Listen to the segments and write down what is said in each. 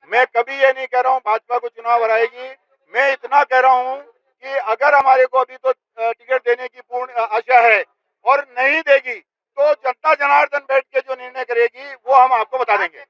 मैं कभी ये नहीं कह रहा हूँ भाजपा को चुनाव हराएगी। मैं इतना कह रहा हूँ कि अगर हमारे को अभी तो टिकट देने की पूर्ण आशा है और नहीं देगी तो जनता जनार्दन बैठ के जो निर्णय करेगी वो हम आपको बता देंगे।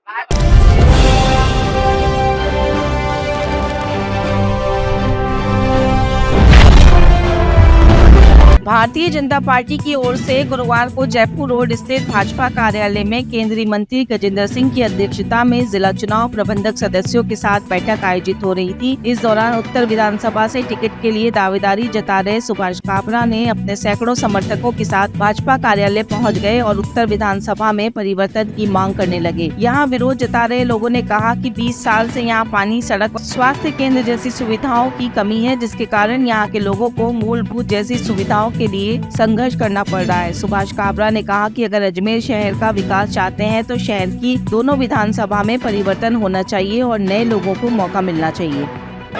भारतीय जनता पार्टी की ओर से गुरुवार को जयपुर रोड स्थित भाजपा कार्यालय में केंद्रीय मंत्री गजेंद्र सिंह की अध्यक्षता में जिला चुनाव प्रबंधक सदस्यों के साथ बैठक आयोजित हो रही थी। इस दौरान उत्तर विधानसभा से टिकट के लिए दावेदारी जता रहे सुभाष काबरा ने अपने सैकड़ों समर्थकों के साथ भाजपा कार्यालय पहुंच गए और उत्तर विधानसभा में परिवर्तन की मांग करने लगे। यहाँ विरोध जता रहे लोगों ने कहा कि 20 साल से यहाँ पानी, सड़क, स्वास्थ्य केंद्र जैसी सुविधाओं की कमी है, जिसके कारण यहाँ के लोगों को मूलभूत जैसी सुविधाओं के लिए संघर्ष करना पड़ रहा है। सुभाष काबरा ने कहा कि अगर अजमेर शहर का विकास चाहते हैं तो शहर की दोनों विधानसभा में परिवर्तन होना चाहिए और नए लोगों को मौका मिलना चाहिए।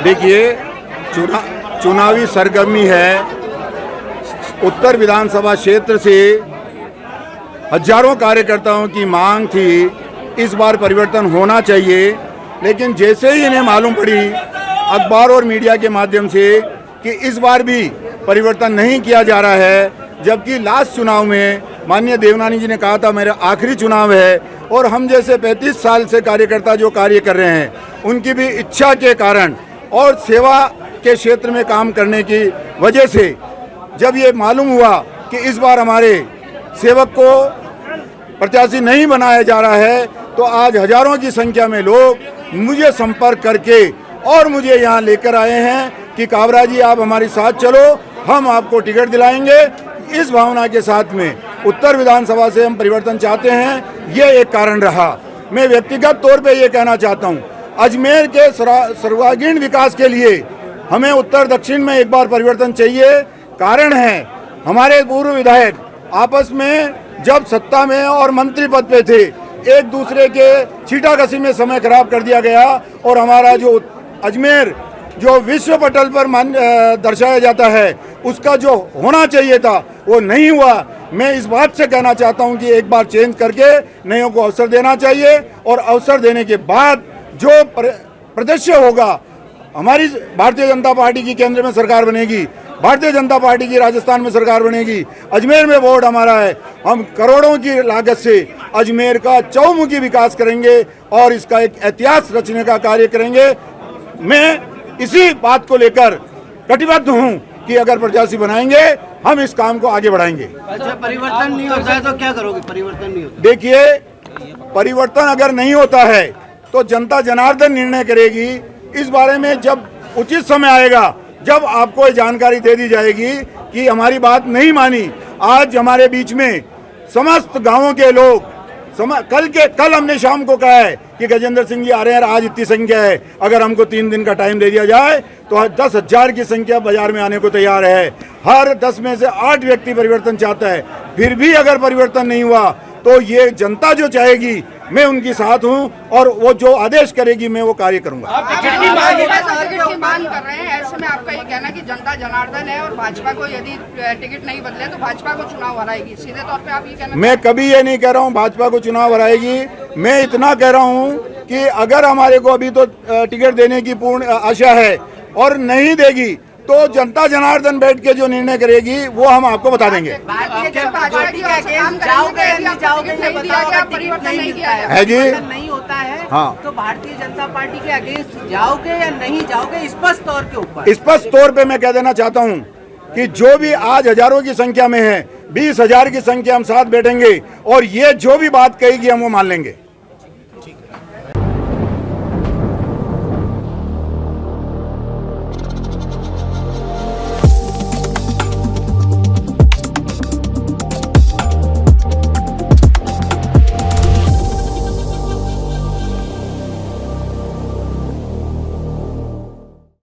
देखिए, चुनावी सरगर्मी है। उत्तर विधानसभा क्षेत्र से हजारों कार्यकर्ताओं की मांग थी, इस बार परिवर्तन होना चाहिए। लेकिन जैसे ही इन्हें मालूम पड़ी अखबार और मीडिया के माध्यम से कि इस बार भी परिवर्तन नहीं किया जा रहा है, जबकि लास्ट चुनाव में माननीय देवनानी जी ने कहा था मेरा आखिरी चुनाव है, और हम जैसे 35 साल से कार्यकर्ता जो कार्य कर रहे हैं उनकी भी इच्छा के कारण और सेवा के क्षेत्र में काम करने की वजह से जब ये मालूम हुआ कि इस बार हमारे सेवक को प्रत्याशी नहीं बनाया जा रहा है, तो आज हजारों की संख्या में लोग मुझे संपर्क करके और मुझे यहाँ लेकर आए हैं कि काबरा जी आप हमारे साथ चलो, हम आपको टिकट दिलाएंगे। इस भावना के साथ में उत्तर विधानसभा से हम परिवर्तन चाहते हैं, ये एक कारण रहा। मैं व्यक्तिगत तौर पे ये कहना चाहता हूँ, अजमेर के सर्वांगीण विकास के लिए हमें उत्तर दक्षिण में एक बार परिवर्तन चाहिए। कारण है हमारे पूर्व विधायक आपस में जब सत्ता में और मंत्री पद पे थे एक दूसरे के छींटाकशी में समय खराब कर दिया गया, और हमारा जो अजमेर जो विश्व पटल पर दर्शाया जाता है उसका जो होना चाहिए था वो नहीं हुआ। मैं इस बात से कहना चाहता हूं कि एक बार चेंज करके नयों को अवसर देना चाहिए, और अवसर देने के बाद जो प्रदर्शन होगा, हमारी भारतीय जनता पार्टी की केंद्र में सरकार बनेगी, भारतीय जनता पार्टी की राजस्थान में सरकार बनेगी, अजमेर में बोर्ड हमारा है, हम करोड़ों की लागत से अजमेर का चौमुखी विकास करेंगे और इसका एक इतिहास रचने का कार्य करेंगे। मैं इसी बात को लेकर कटिबद्ध हूं कि अगर प्रत्याशी बनाएंगे हम इस काम को आगे बढ़ाएंगे। अच्छा, परिवर्तन नहीं होता है तो क्या करोगे? परिवर्तन नहीं होता, देखिए, परिवर्तन अगर नहीं होता है तो जनता जनार्दन निर्णय करेगी। इस बारे में जब उचित समय आएगा, जब आपको ये जानकारी दे दी जाएगी कि हमारी बात नहीं मानी। आज हमारे बीच में समस्त गांवों के लोग कल हमने शाम को कहा है कि गजेंद्र सिंह जी आ रहे हैं, आज इतनी संख्या है, अगर हमको 3 दिन का टाइम दे दिया जाए तो 10,000 की संख्या बाजार में आने को तैयार है। हर 10 में से 8 व्यक्ति परिवर्तन चाहता है। फिर भी अगर परिवर्तन नहीं हुआ तो ये जनता जो चाहेगी मैं उनके साथ हूं, और वो जो आदेश करेगी मैं वो कार्य करूंगा। आप मांग कर रहे हैं, ऐसे में आपका ये कहना कि जनता जनार्दन है और भाजपा को यदि टिकट नहीं बदले तो भाजपा को चुनाव हराएगी, सीधे तौर पे आप ये कहना? मैं कभी ये नहीं कह रहा हूँ भाजपा को चुनाव हराएगी। मैं इतना कह रहा हूँ कि अगर हमारे को अभी तो टिकट देने की पूर्ण आशा है और नहीं देगी तो जनता जनार्दन बैठ के जो निर्णय करेगी वो हम आपको बता देंगे। है जी, नहीं होता है हाँ, तो भारतीय जनता पार्टी के अगेंस्ट जाओगे या नहीं जाओगे? स्पष्ट तौर के ऊपर, स्पष्ट तौर पे मैं कह देना चाहता हूँ कि जो भी आज हजारों की संख्या में है, 20,000 की संख्या हम साथ बैठेंगे और ये जो भी बात कहेगी हम वो मान लेंगे।